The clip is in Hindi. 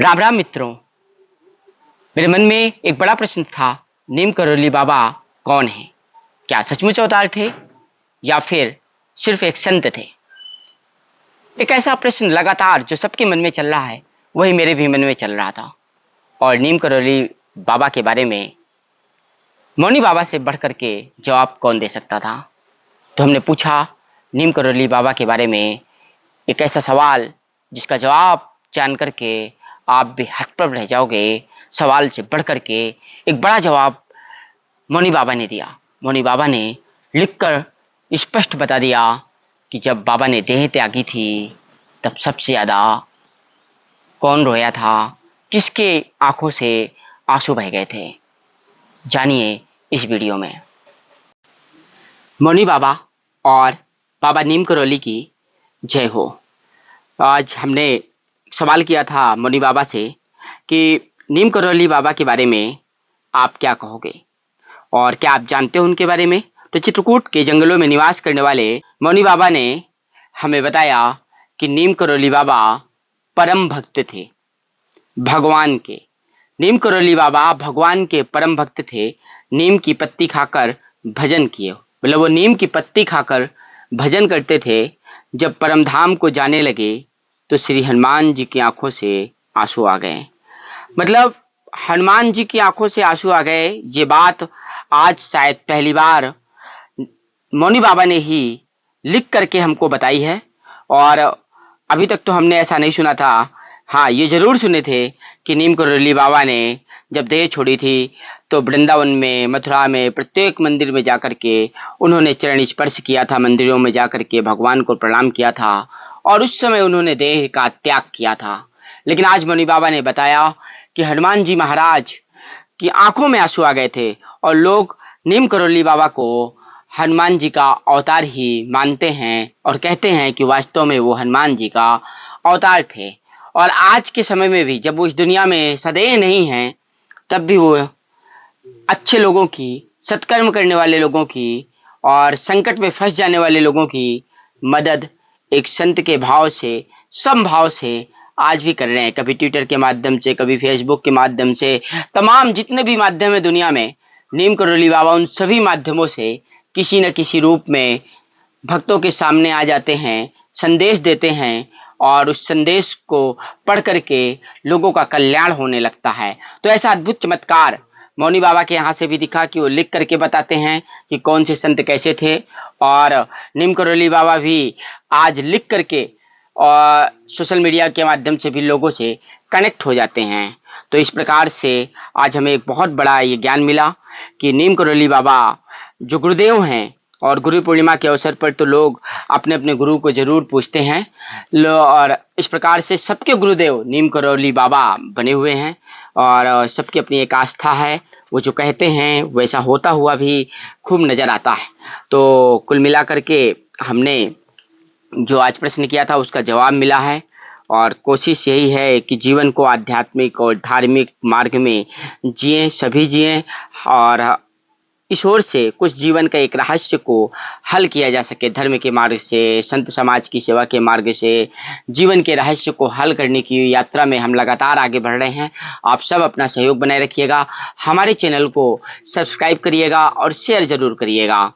राम राम मित्रों। मेरे मन में एक बड़ा प्रश्न था, नीम करोली बाबा कौन है? क्या सचमुच अवतार थे या फिर सिर्फ एक संत थे? एक ऐसा प्रश्न लगातार जो सबके मन में चल रहा है, वही मेरे भी मन में चल रहा था। और नीम करोली बाबा के बारे में मौनी बाबा से बढ़ करके जवाब कौन दे सकता था। तो हमने पूछा नीम करोली बाबा के बारे में एक ऐसा सवाल जिसका जवाब जान करके आप भी हतप्रभ रह जाओगे। सवाल से बढ़ करके एक बड़ा जवाब मौनी बाबा ने दिया। मौनी बाबा ने लिखकर स्पष्ट बता दिया कि जब बाबा ने देह त्यागी थी तब सबसे ज़्यादा कौन रोया था, किसके आंखों से आंसू बह गए थे। जानिए इस वीडियो में। मौनी बाबा और बाबा नीम करोली की जय हो। आज हमने सवाल किया था मौनी बाबा से कि नीम करोली बाबा के बारे में आप क्या कहोगे और क्या आप जानते हो उनके बारे में। तो चित्रकूट के जंगलों में निवास करने वाले मौनी बाबा ने हमें बताया कि नीम करोली बाबा परम भक्त थे भगवान के। नीम करोली बाबा भगवान के परम भक्त थे। नीम की पत्ती खाकर भजन किए, मतलब वो नीम की पत्ती खाकर भजन करते थे। जब परम धाम को जाने लगे तो श्री हनुमान जी की आंखों से आंसू आ गए। मतलब हनुमान जी की आंखों से आंसू आ गए, ये बात आज शायद पहली बार मौनी बाबा ने ही लिख करके हमको बताई है। और अभी तक तो हमने ऐसा नहीं सुना था। हाँ, ये जरूर सुने थे कि नीम करोली बाबा ने जब देह छोड़ी थी तो वृंदावन में, मथुरा में, प्रत्येक मंदिर में जाकर के उन्होंने चरण स्पर्श किया था, मंदिरों में जाकर के भगवान को प्रणाम किया था और उस समय उन्होंने देह का त्याग किया था। लेकिन आज मौनी बाबा ने बताया कि हनुमान जी महाराज की आंखों में आंसू आ गए थे और लोग नीम करोली बाबा को हनुमान जी का अवतार ही मानते हैं और कहते हैं कि वास्तव में वो हनुमान जी का अवतार थे। और आज के समय में भी जब वो इस दुनिया में सदैव नहीं हैं, तब भी वो अच्छे लोगों की, सत्कर्म करने वाले लोगों की और संकट में फंस जाने वाले लोगों की मदद एक संत के भाव से, समभाव से आज भी कर रहे हैं। कभी ट्विटर के माध्यम से, कभी फेसबुक के माध्यम से, तमाम जितने भी माध्यम है दुनिया में, नीम करोली बाबा उन सभी माध्यमों से किसी न किसी रूप में भक्तों के सामने आ जाते हैं, संदेश देते हैं और उस संदेश को पढ़ करके लोगों का कल्याण होने लगता है। तो ऐसा अद्भुत चमत्कार मौनी बाबा के यहाँ से भी दिखा कि वो लिख करके बताते हैं कि कौन से संत कैसे थे। और नीम करोली बाबा भी आज लिख करके और सोशल मीडिया के माध्यम से भी लोगों से कनेक्ट हो जाते हैं। तो इस प्रकार से आज हमें एक बहुत बड़ा ये ज्ञान मिला कि नीम करोली बाबा जो गुरुदेव हैं, और गुरु पूर्णिमा के अवसर पर तो लोग अपने अपने गुरु को जरूर पूछते हैं। और इस प्रकार से सबके गुरुदेव नीम करोली बाबा बने हुए हैं और सबकी अपनी एक आस्था है। वो जो कहते हैं वैसा होता हुआ भी खूब नज़र आता है। तो कुल मिला करके हमने जो आज प्रश्न किया था उसका जवाब मिला है और कोशिश यही है कि जीवन को आध्यात्मिक और धार्मिक मार्ग में जिए, सभी जिए और इस ओर से कुछ जीवन का एक रहस्य को हल किया जा सके। धर्म के मार्ग से, संत समाज की सेवा के मार्ग से जीवन के रहस्य को हल करने की यात्रा में हम लगातार आगे बढ़ रहे हैं। आप सब अपना सहयोग बनाए रखिएगा, हमारे चैनल को सब्सक्राइब करिएगा और शेयर जरूर करिएगा।